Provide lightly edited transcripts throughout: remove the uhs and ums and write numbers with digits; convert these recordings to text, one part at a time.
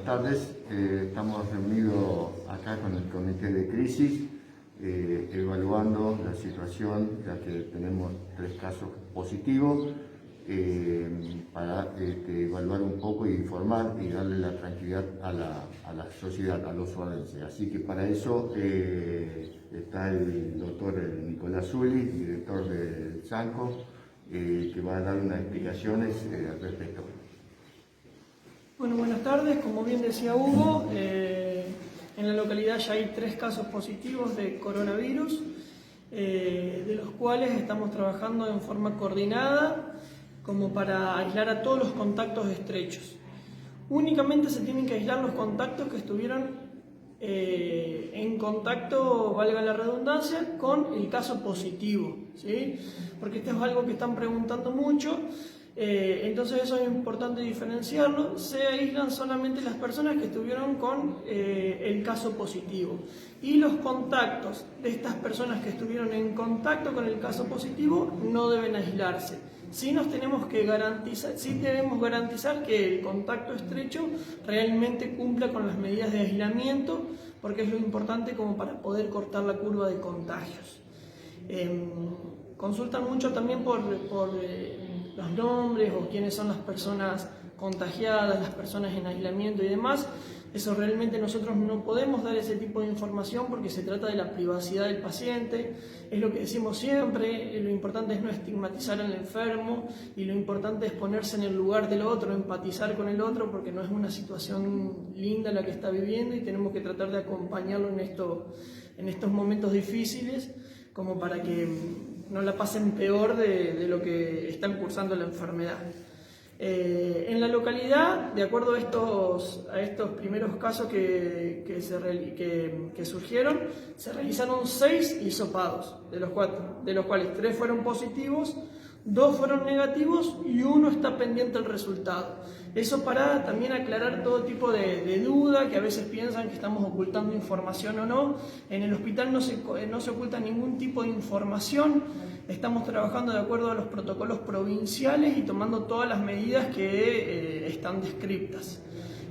tardes. Estamos reunidos acá con el Comité de Crisis, evaluando la situación, ya que tenemos 3 casos positivos, para evaluar un poco e informar y darle la tranquilidad a la sociedad, a los suarenses. Así que para eso está el doctor Nicolás Zuli, director del SANCO, que va a dar unas explicaciones al respecto. Bueno, buenas tardes. Como bien decía Hugo, en la localidad ya hay 3 casos positivos de coronavirus, de los cuales estamos trabajando en forma coordinada como para aislar a todos los contactos estrechos. Únicamente se tienen que aislar los contactos que estuvieron en contacto, valga la redundancia, con el caso positivo, ¿sí? Porque esto es algo que están preguntando mucho. Entonces eso es importante diferenciarlo. Se aíslan solamente las personas que estuvieron con el caso positivo, y los contactos de estas personas que estuvieron en contacto con el caso positivo no deben aislarse. Sí debemos garantizar que el contacto estrecho realmente cumpla con las medidas de aislamiento, porque es lo importante como para poder cortar la curva de contagios. Consultan mucho también por los nombres o quiénes son las personas contagiadas, las personas en aislamiento y demás. Eso realmente nosotros no podemos dar ese tipo de información porque se trata de la privacidad del paciente. Es lo que decimos siempre, lo importante es no estigmatizar al enfermo y lo importante es ponerse en el lugar del otro, empatizar con el otro, porque no es una situación linda la que está viviendo y tenemos que tratar de acompañarlo en estos momentos difíciles, como para que no la pasen peor de lo que están cursando la enfermedad. En la localidad, de acuerdo a estos primeros casos que surgieron, se realizaron 6 hisopados, de los cuales 3 fueron positivos, 2 fueron negativos y 1 está pendiente del resultado. Eso para también aclarar todo tipo de duda, que a veces piensan que estamos ocultando información o no. En el hospital no se oculta ningún tipo de información. Estamos trabajando de acuerdo a los protocolos provinciales y tomando todas las medidas que están descritas.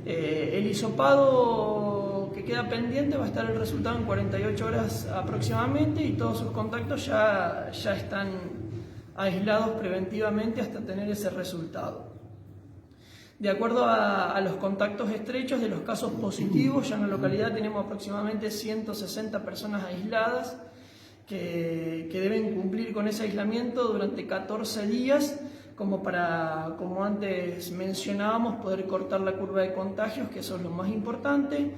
El hisopado que queda pendiente va a estar el resultado en 48 horas aproximadamente, y todos sus contactos ya están aislados preventivamente hasta tener ese resultado. De acuerdo a los contactos estrechos de los casos positivos, ya en la localidad tenemos aproximadamente 160 personas aisladas que deben cumplir con ese aislamiento durante 14 días, como antes mencionábamos, poder cortar la curva de contagios, que eso es lo más importante.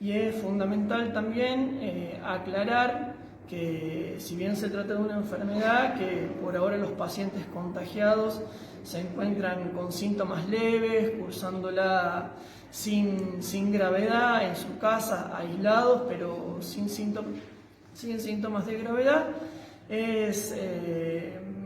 Y es fundamental también aclarar que, si bien se trata de una enfermedad, que por ahora los pacientes contagiados se encuentran con síntomas leves, cursándola sin gravedad, en su casa, aislados, pero sin síntomas de gravedad. Es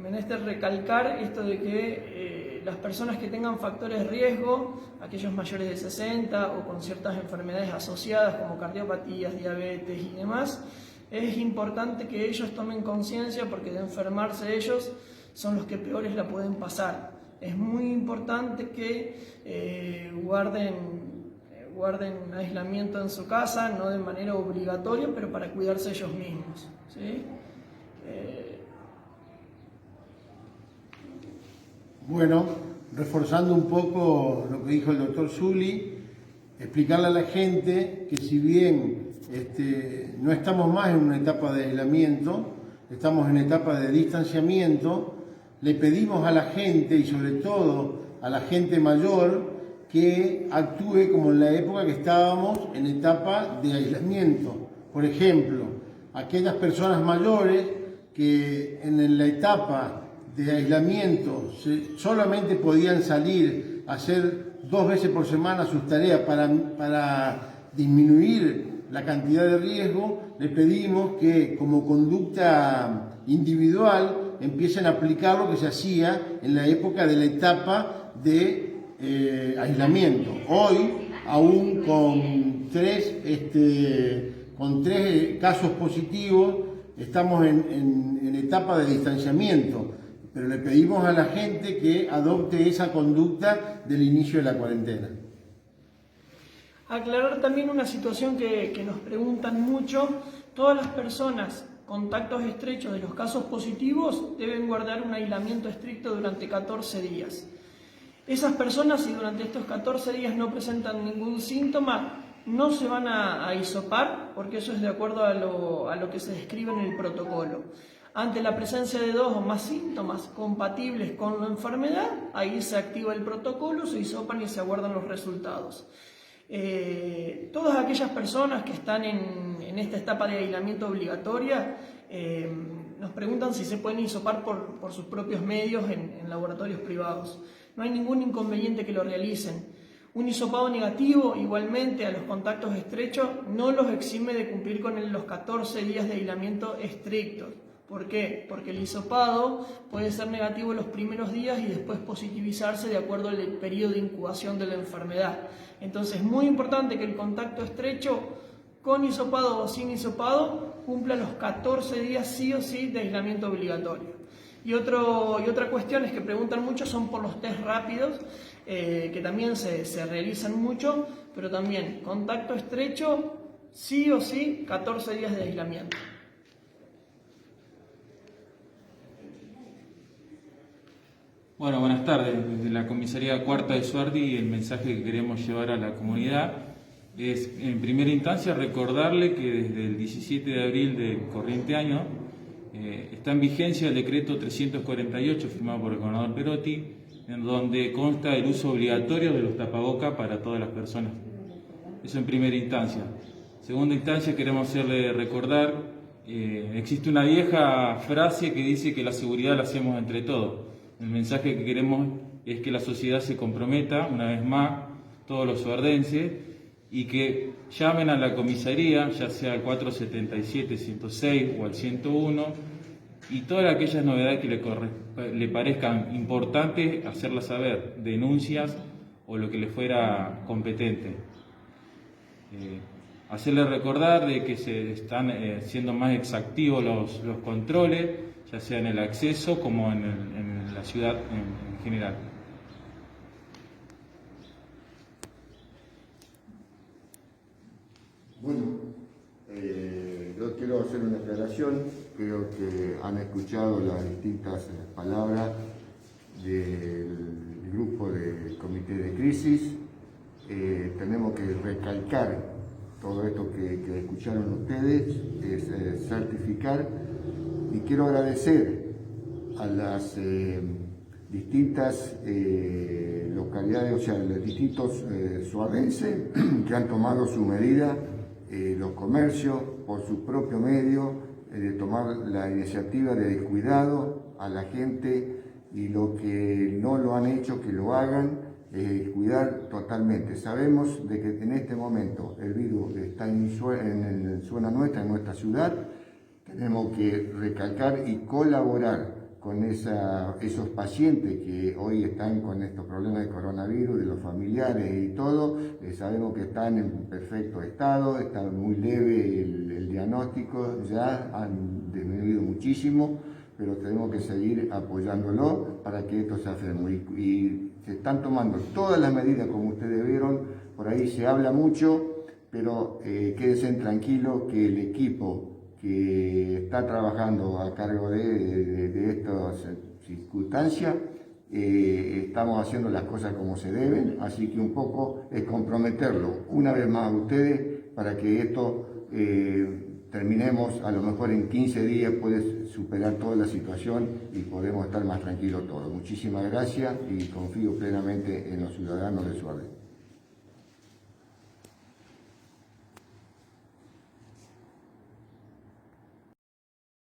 menester recalcar esto de que las personas que tengan factores de riesgo, aquellos mayores de 60 o con ciertas enfermedades asociadas como cardiopatías, diabetes y demás, es importante que ellos tomen conciencia, porque de enfermarse ellos son los que peores la pueden pasar. Es muy importante que guarden aislamiento en su casa, no de manera obligatoria, pero para cuidarse ellos mismos, ¿sí? Bueno, reforzando un poco lo que dijo el doctor Zuli, explicarle a la gente que, si bien no estamos más en una etapa de aislamiento, estamos en etapa de distanciamiento, le pedimos a la gente, y sobre todo a la gente mayor, que actúe como en la época que estábamos en etapa de aislamiento. Por ejemplo, aquellas personas mayores que en la etapa de aislamiento solamente podían salir a hacer 2 veces por semana sus tareas para disminuir la cantidad de riesgo, le pedimos que, como conducta individual, empiecen a aplicar lo que se hacía en la época de la etapa de aislamiento. Hoy, aún con 3 casos positivos, estamos en etapa de distanciamiento, pero le pedimos a la gente que adopte esa conducta del inicio de la cuarentena. Aclarar también una situación que nos preguntan mucho. Todas las personas contactos estrechos de los casos positivos deben guardar un aislamiento estricto durante 14 días. Esas personas, si durante estos 14 días no presentan ningún síntoma, no se van a hisopar, porque eso es de acuerdo a lo que se describe en el protocolo. Ante la presencia de 2 o más síntomas compatibles con la enfermedad, ahí se activa el protocolo, se hisopan y se aguardan los resultados. Todas aquellas personas que están en esta etapa de aislamiento obligatoria nos preguntan si se pueden hisopar por sus propios medios en laboratorios privados. No hay ningún inconveniente que lo realicen. Un hisopado negativo, igualmente, a los contactos estrechos no los exime de cumplir con los 14 días de aislamiento estrictos. ¿Por qué? Porque el hisopado puede ser negativo los primeros días y después positivizarse de acuerdo al periodo de incubación de la enfermedad. Entonces, es muy importante que el contacto estrecho, con hisopado o sin hisopado, cumpla los 14 días sí o sí de aislamiento obligatorio. Y otra cuestión es que preguntan mucho son por los test rápidos, que también se realizan mucho, pero también contacto estrecho, sí o sí, 14 días de aislamiento. Bueno, buenas tardes. Desde la Comisaría Cuarta de Suardi, el mensaje que queremos llevar a la comunidad es, en primera instancia, recordarle que desde el 17 de abril del corriente año está en vigencia el decreto 348 firmado por el gobernador Perotti, en donde consta el uso obligatorio de los tapabocas para todas las personas. Eso en primera instancia. En segunda instancia, queremos hacerle recordar, existe una vieja frase que dice que la seguridad la hacemos entre todos. El mensaje que queremos es que la sociedad se comprometa, una vez más, todos los suardenses, y que llamen a la comisaría, ya sea al 477-106 o al 101, y todas aquellas novedades que le parezcan importantes, hacerlas saber, denuncias o lo que le fuera competente. Hacerle recordar de que se están siendo más exactivos los controles, ya sea en el acceso como en la ciudad en general. Bueno, yo quiero hacer una aclaración. Creo que han escuchado las distintas palabras del grupo del Comité de Crisis. Tenemos que recalcar todo esto que escucharon ustedes, es certificar, y quiero agradecer a las distintas localidades, o sea, los distintos suardenses que han tomado su medida, los comercios por su propio medio, de tomar la iniciativa de cuidado a la gente, y lo que no lo han hecho, que lo hagan, cuidar totalmente. Sabemos de que en este momento el virus está en zona nuestra, en nuestra ciudad. Tenemos que recalcar y colaborar con esos pacientes que hoy están con estos problemas de coronavirus, de los familiares y todo. Sabemos que están en perfecto estado, está muy leve el diagnóstico, ya han disminuido muchísimo, pero tenemos que seguir apoyándolo para que esto se afirme. Y se están tomando todas las medidas, como ustedes vieron. Por ahí se habla mucho, pero quédense tranquilos que el equipo que está trabajando a cargo de estas circunstancias, estamos haciendo las cosas como se deben, así que un poco es comprometerlo una vez más a ustedes para que esto terminemos, a lo mejor en 15 días puede superar toda la situación y podemos estar más tranquilos todos. Muchísimas gracias y confío plenamente en los ciudadanos de Suardi.